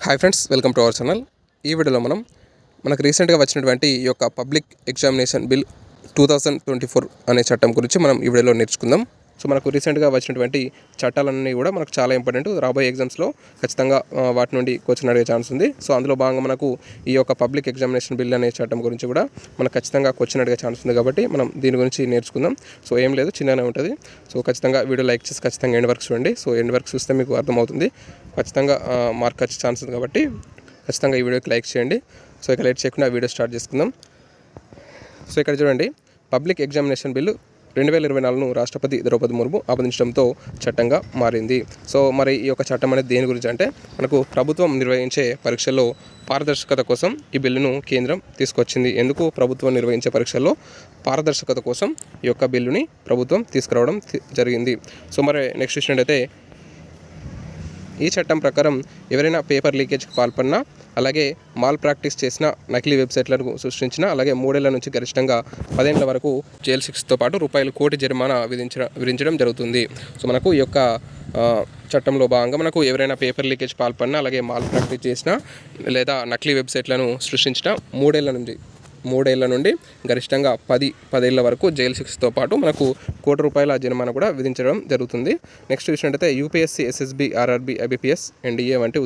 Hi friends, welcome to our channel. ఈ వీడియోలో మనకు రీసెంట్గా వచ్చినటువంటి ఈ యొక్క పబ్లిక్ ఎగ్జామినేషన్ బిల్ 2024 అనే చట్టం గురించి మనం ఈ వీడియోలో నేర్చుకుందాం. సో మనకు రీసెంట్గా వచ్చినటువంటి చట్టాలన్నీ కూడా మనకు చాలా ఇంపార్టెంట్. రాబోయే ఎగ్జామ్స్లో ఖచ్చితంగా వాటి నుండి క్వశ్చన్ అడిగే ఛాన్స్ ఉంది. సో అందులో భాగంగా మనకు ఈ యొక్క పబ్లిక్ ఎగ్జామినేషన్ బిల్ అనే చట్టం గురించి కూడా మనకు ఖచ్చితంగా క్వశ్చన్ అడిగే ఛాన్స్ ఉంది. కాబట్టి మనం దీని గురించి నేర్చుకుందాం. సో ఏం లేదు, చిన్నగానే ఉంటుంది. సో ఖచ్చితంగా వీడియో లైక్ చేసి ఖచ్చితంగా ఎండ్ వరకు చూడండి. సో ఎండ్ వరకు చూస్తే మీకు అర్థమవుతుంది, ఖచ్చితంగా మార్క్ వచ్చే ఛాన్స్ ఉంది. కాబట్టి ఖచ్చితంగా ఈ వీడియోకి లైక్ చేయండి. సో ఇక లేట్ చేయకుండా వీడియో స్టార్ట్ చేసుకుందాం. సో ఇక్కడ చూడండి, పబ్లిక్ ఎగ్జామినేషన్ బిల్లు 2024ను రాష్ట్రపతి ద్రౌపది ముర్ము ఆమోదించడంతో చట్టంగా మారింది. సో మరి ఈ యొక్క చట్టం అనేది దేని గురించి అంటే, మనకు ప్రభుత్వం నిర్వహించే పరీక్షల్లో పారదర్శకత కోసం ఈ బిల్లును కేంద్రం తీసుకొచ్చింది. ఎందుకు ప్రభుత్వం నిర్వహించే పరీక్షల్లో పారదర్శకత కోసం ఈ యొక్క బిల్లుని ప్రభుత్వం తీసుకురావడం జరిగింది. సో మరి నెక్స్ట్ చూసినట్టయితే, ఈ చట్టం ప్రకారం ఎవరైనా పేపర్ లీకేజ్కి పాల్పడినా, అలాగే మాల్ ప్రాక్టీస్ చేసిన, నకిలీ వెబ్సైట్లను సృష్టించిన, అలాగే 3 ఏళ్ల నుంచి గరిష్టంగా 10 ఏళ్ల వరకు జైలు శిక్షతో పాటు ₹1,00,00,000 జరిమానా విధించడం జరుగుతుంది. సో మనకు ఈ యొక్క చట్టంలో భాగంగా మనకు ఎవరైనా పేపర్ లీకేజ్ పాల్పడినా, అలాగే మాల్ ప్రాక్టీస్ చేసిన లేదా నకిలీ వెబ్సైట్లను సృష్టించిన 3 ఏళ్ల నుండి గరిష్టంగా 10 ఏళ్ల వరకు జైలు శిక్షతో పాటు మనకు ₹1,00,00,000 జరిమానా కూడా విధించడం జరుగుతుంది. నెక్స్ట్ చూసినట్టయితే, UPSC, SSB, RRB, IBPS, NDA వంటి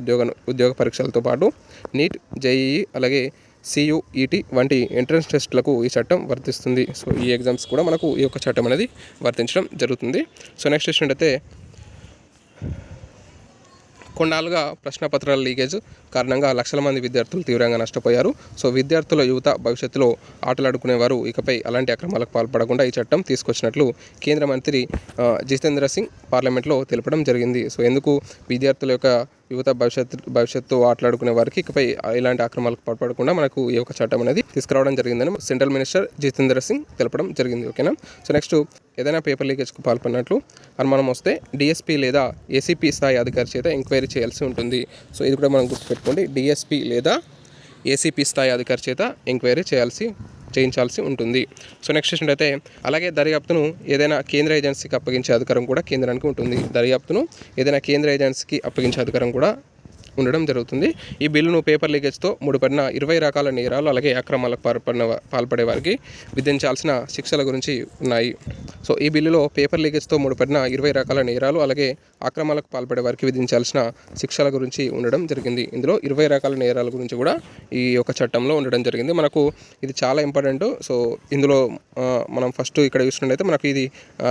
ఉద్యోగ పరీక్షలతో పాటు నీట్, జేఈఈ, అలాగే సియుఈటి వంటి ఎంట్రన్స్ టెస్టులకు ఈ చట్టం వర్తిస్తుంది. సో ఈ ఎగ్జామ్స్ కూడా మనకు ఈ యొక్క చట్టం అనేది వర్తించడం జరుగుతుంది. సో నెక్స్ట్ చూసినట్టయితే, కొన్నాళ్ళుగా ప్రశ్నపత్రాల లీకేజ్ కారణంగా లక్షల మంది విద్యార్థులు తీవ్రంగా నష్టపోయారు. సో విద్యార్థుల యువత భవిష్యత్తులో ఆటలాడుకునేవారు ఇకపై అలాంటి అక్రమాలకు పాల్పడకుండా ఈ చట్టం తీసుకొచ్చినట్లు కేంద్ర మంత్రి జితేంద్ర సింగ్ పార్లమెంట్లో తెలపడం జరిగింది. సో ఎందుకు విద్యార్థుల యొక్క యువత భవిష్యత్తు ఆటలాడుకునే వారికి ఇకపై ఇలాంటి అక్రమాలకు పాల్పడకుండా మనకు ఈ యొక్క చట్టం అనేది తీసుకురావడం జరిగిందని సెంట్రల్ మినిస్టర్ జితేంద్ర సింగ్ తెలపడం జరిగింది. ఓకేనా. సో నెక్స్ట్, ఏదైనా పేపర్ లీకేజ్కు పాల్పడినట్లు అనుమానం వస్తే డిఎస్పీ లేదా ఏసీపీ స్థాయి అధికారి చేత ఎంక్వైరీ చేయాల్సి ఉంటుంది. సో ఇది కూడా మనం గుర్తుపెట్టుకోండి, డిఎస్పీ లేదా ఏసీపీ స్థాయి అధికారి చేత ఎంక్వైరీ చేయించాల్సి ఉంటుంది. సో నెక్స్ట్ చూసినట్టయితే, అలాగే దర్యాప్తును ఏదైనా కేంద్ర ఏజెన్సీకి అప్పగించే అధికారం కూడా కేంద్రానికి ఉంటుంది. దర్యాప్తును ఏదైనా కేంద్ర ఏజెన్సీకి అప్పగించే అధికారం కూడా ఉండడం జరుగుతుంది. ఈ బిల్లును పేపర్ లీకేజ్తో ముడిపడిన 20 రకాల నేరాలు, అలాగే అక్రమాలకు పాల్పడే వారికి విధించాల్సిన శిక్షల గురించి ఉన్నాయి. సో ఈ బిల్లులో పేపర్ లీకేజ్తో ముడిపడిన 20 రకాల నేరాలు, అలాగే అక్రమాలకు పాల్పడే వారికి విధించాల్సిన శిక్షల గురించి ఉండడం జరిగింది. ఇందులో 20 రకాల నేరాల గురించి కూడా ఈ యొక్క చట్టంలో ఉండడం జరిగింది. మనకు ఇది చాలా ఇంపార్టెంట్. సో ఇందులో మనం ఫస్ట్ ఇక్కడ చూసినట్లయితే, మనకు ఇది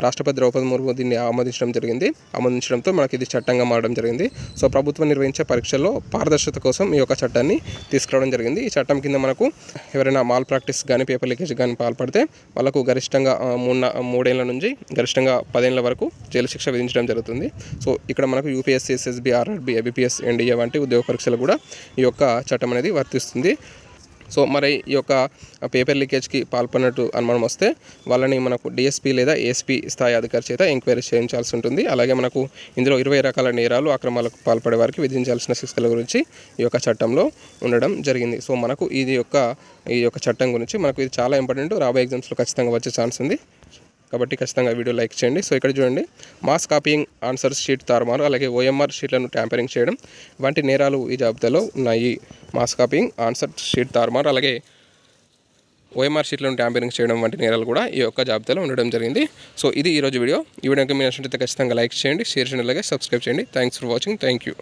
రాష్ట్రపతి ద్రౌపది ముర్ము దీన్ని ఆమోదించడంతో మనకి ఇది చట్టంగా మారడం జరిగింది. సో ప్రభుత్వం నిర్వహించే పరీక్షల్లో పారదర్శకత కోసం ఈ యొక్క చట్టాన్ని తీసుకురావడం జరిగింది. ఈ చట్టం కింద మనకు ఎవరైనా మాల్ ప్రాక్టీస్ కానీ, పేపర్ లీకేజ్ కానీ పాల్పడితే వాళ్ళకు గరిష్టంగా 3 ఏళ్ల నుంచి గరిష్టంగా 10 ఏళ్ల వరకు జైలు శిక్ష విధించడం జరుగుతుంది. సో ఇక్కడ మనకు UPSC, SSB, RRB, IBPS, NDA వంటి ఉద్యోగ పరీక్షలు కూడా ఈ యొక్క చట్టం అనేది వర్తిస్తుంది. సో మరి ఈ యొక్క పేపర్ లీకేజ్కి పాల్పడినట్టు అనుమానం వస్తే వాళ్ళని మనకు డిఎస్పీ లేదా ఏఎస్పీ స్థాయి అధికారి చేత ఎంక్వైరీ చేయించాల్సి ఉంటుంది. అలాగే మనకు ఇందులో 20 రకాల నేరాలు, అక్రమాలకు పాల్పడే వారికి విధించాల్సిన శిక్షల గురించి ఈ యొక్క చట్టంలో ఉండడం జరిగింది. సో మనకు ఈ యొక్క చట్టం గురించి మనకు ఇది చాలా ఇంపార్టెంట్. రాబోయే ఎగ్జామ్స్లో ఖచ్చితంగా వచ్చే ఛాన్స్ ఉంది. కాబట్టి ఖచ్చితంగా వీడియో లైక్ చేయండి. సో ఇక్కడ చూడండి, మాస్ కాపీయింగ్, ఆన్సర్ షీట్ తారుమారు, అలాగే ఓఎంఆర్ షీట్లను ట్యాంపరింగ్ చేయడం వంటి నేరాలు ఈ జాబితాలో ఉన్నాయి. మాస్ కాపీయింగ్, ఆన్సర్ షీట్ తారుమారు, అలాగే ఓఎంఆర్ షీట్లను ట్యాంపరింగ్ చేయడం వంటి నేరాలు కూడా ఈ యొక్క జాబితాలో ఉండడం జరిగింది. సో ఇది ఈరోజు వీడియో. ఈ వీడియోకి మీరు నచ్చినట్లయితే ఖచ్చితంగా లైక్ చేయండి, షేర్ చేయండి, అలాగే సబ్స్క్రైబ్ చేయండి. Thanks for watching. Thank you.